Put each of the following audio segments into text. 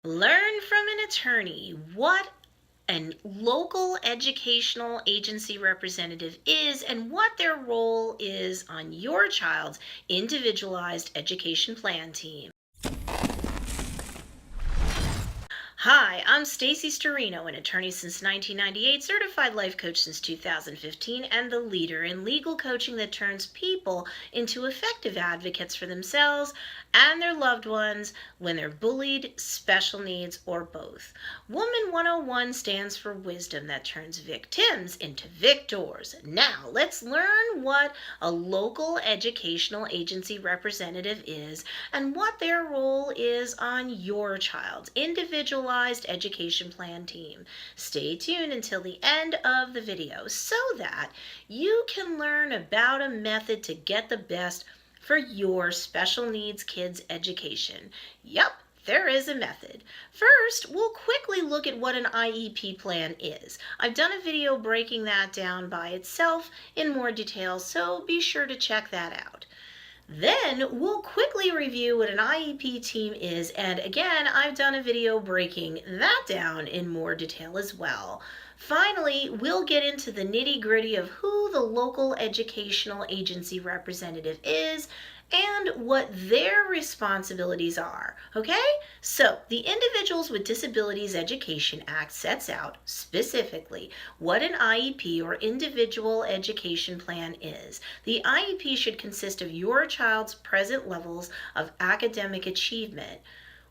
Learn from an attorney what a local educational agency representative is and what their role is on your child's individualized education plan team. Hi, I'm Stacey Storino, an attorney since 1998, certified life coach since 2015, and the leader in legal coaching that turns people into effective advocates for themselves and their loved ones when they're bullied, special needs, or both. Woman 101 stands for wisdom that turns victims into victors. Now, let's learn what a local educational agency representative is and what their role is on your child's individualized education plan team. Stay tuned until the end of the video so that you can learn about a method to get the best for your special needs kids' education. Yep, there is a method. First, we'll quickly look at what an IEP plan is. I've done a video breaking that down by itself in more detail, so be sure to check that out. Then we'll quickly review what an IEP team is, and again, I've done a video breaking that down in more detail as well. Finally, we'll get into the nitty-gritty of who the local educational agency representative is and what their responsibilities are. Okay? So, the Individuals with Disabilities Education Act sets out specifically what an IEP or individual education plan is. The IEP should consist of your child's present levels of academic achievement,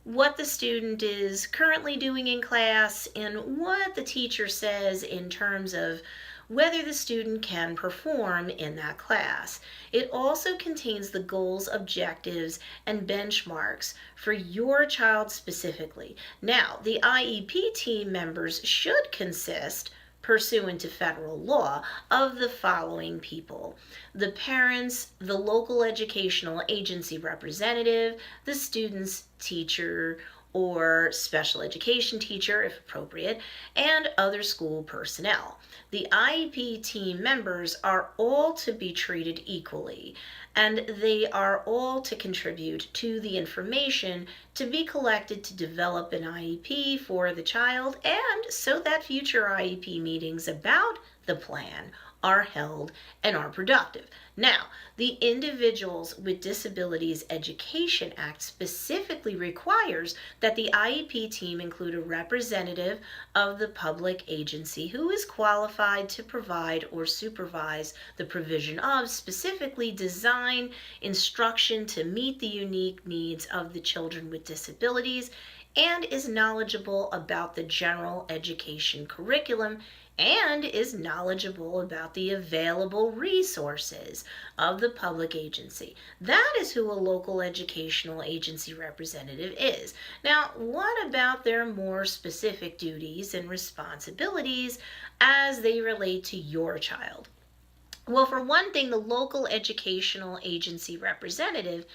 what the student is currently doing in class, and what the teacher says in terms of whether the student can perform in that class. It also contains the goals, objectives, and benchmarks for your child specifically. Now, the IEP team members should consist, pursuant to federal law, of the following people: the parents, the local educational agency representative, the student's teacher or special education teacher if appropriate, and other school personnel. The IEP team members are all to be treated equally, and they are all to contribute to the information to be collected to develop an IEP for the child, and so that future IEP meetings about the plan are held and are productive. Now, the Individuals with Disabilities Education Act specifically requires that the IEP team include a representative of the public agency who is qualified to provide or supervise the provision of specifically design instruction to meet the unique needs of the children with disabilities and is knowledgeable about the general education curriculum and is knowledgeable about the available resources of the public agency. That is who a local educational agency representative is. Now, what about their more specific duties and responsibilities as they relate to your child? Well, for one thing, the local educational agency representative,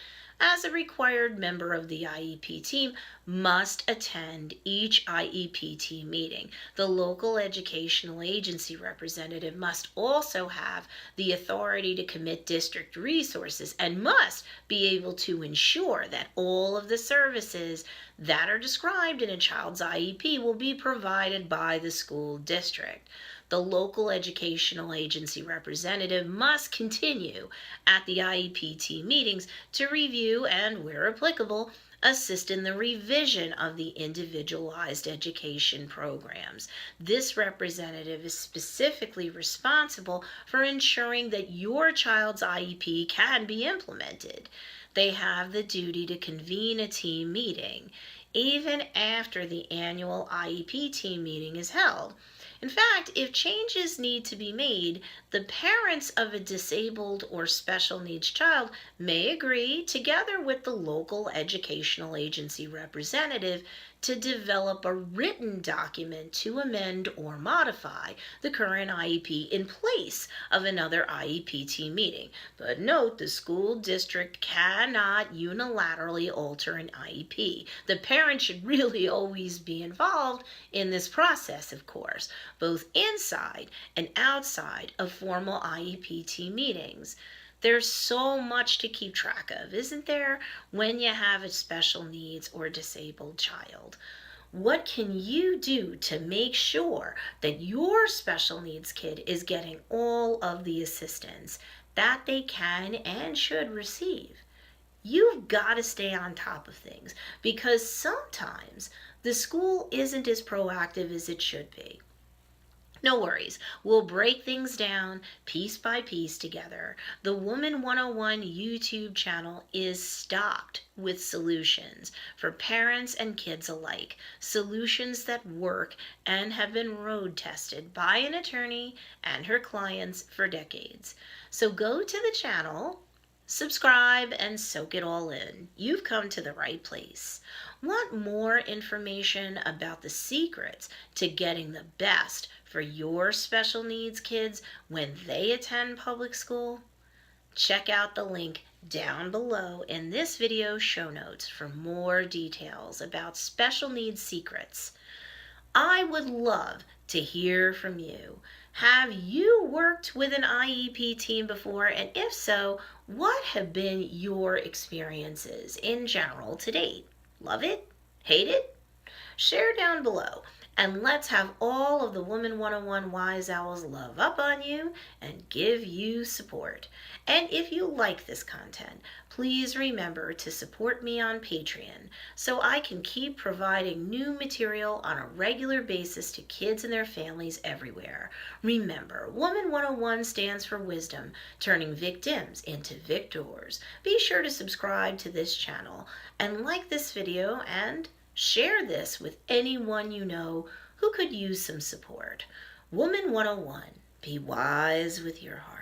as a required member of the IEP team, must attend each IEP team meeting. The local educational agency representative must also have the authority to commit district resources and must be able to ensure that all of the services that are described in a child's IEP will be provided by the school district. The local educational agency representative must continue at the IEP team meetings to review and, where applicable, assist in the revision of the individualized education programs. This representative is specifically responsible for ensuring that your child's IEP can be implemented. They have the duty to convene a team meeting, even after the annual IEP team meeting is held. In fact, if changes need to be made, the parents of a disabled or special needs child may agree, together with the local educational agency representative, to develop a written document to amend or modify the current IEP in place of another IEP team meeting. But note, the school district cannot unilaterally alter an IEP. The parent should really always be involved in this process, of course, both inside and outside of formal IEP team meetings. There's so much to keep track of, isn't there, when you have a special needs or disabled child? What can you do to make sure that your special needs kid is getting all of the assistance that they can and should receive? You've got to stay on top of things because sometimes the school isn't as proactive as it should be. No worries, we'll break things down piece by piece together. The Woman 101 YouTube channel is stocked with solutions for parents and kids alike. Solutions that work and have been road tested by an attorney and her clients for decades. So go to the channel, subscribe, and soak it all in. You've come to the right place. Want more information about the secrets to getting the best for your special needs kids when they attend public school? Check out the link down below in this video show notes for more details about special needs secrets. I would love to hear from you. Have you worked with an IEP team before? And if so, what have been your experiences in general to date? Love it? Hate it? Share down below. And let's have all of the Woman 101 Wise Owls love up on you and give you support. And if you like this content, please remember to support me on Patreon so I can keep providing new material on a regular basis to kids and their families everywhere. Remember, Woman 101 stands for wisdom, turning victims into victors. Be sure to subscribe to this channel and like this video and share this with anyone you know who could use some support. Woman 101, be wise with your heart.